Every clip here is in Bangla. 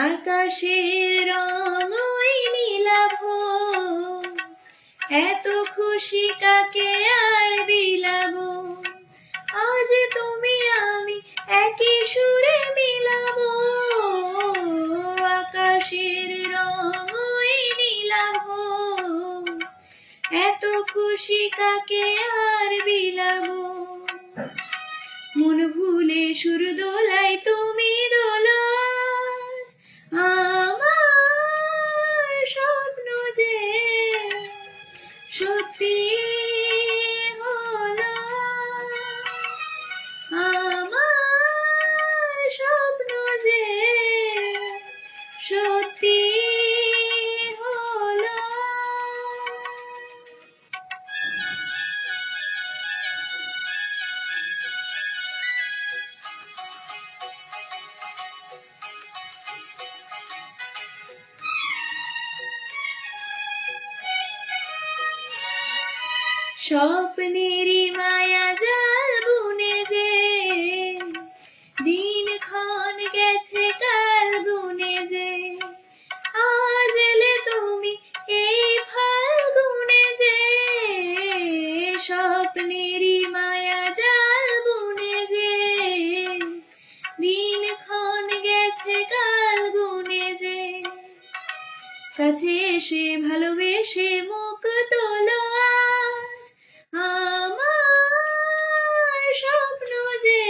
আকাশের রং ওই নীলাভ, এত খুশি কাকে আর বিলাবো। আজ তুমি আমি একই সুরে মিলাবো। আকাশের রং ওই নীলাভ, এত খুশি কাকে আর বিলাবো। মন ভুলে সুর দোলাই তুমি দোলো আজ, আমার স্বপ্ন যে সত্যি হলো। আমার স্বপ্ন যে সত্যি হলো। স্বপ্নেরই মায়া জাল বুনে যে দিনক্ষণ গেছে কাল গুনে যে। আজ এলে তুমি এই ফাল্গুনে যে, স্বপ্নেরই মায়া জাল বুনে যে দিনক্ষণ গেছে কাল গুনে যে। কাছে এসে ভালোবেসে মুখ তোলো আজ, আমার স্বপ্ন যে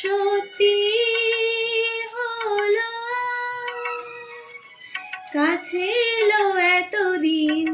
সত্যি হলো। কাছে এলো এতদিন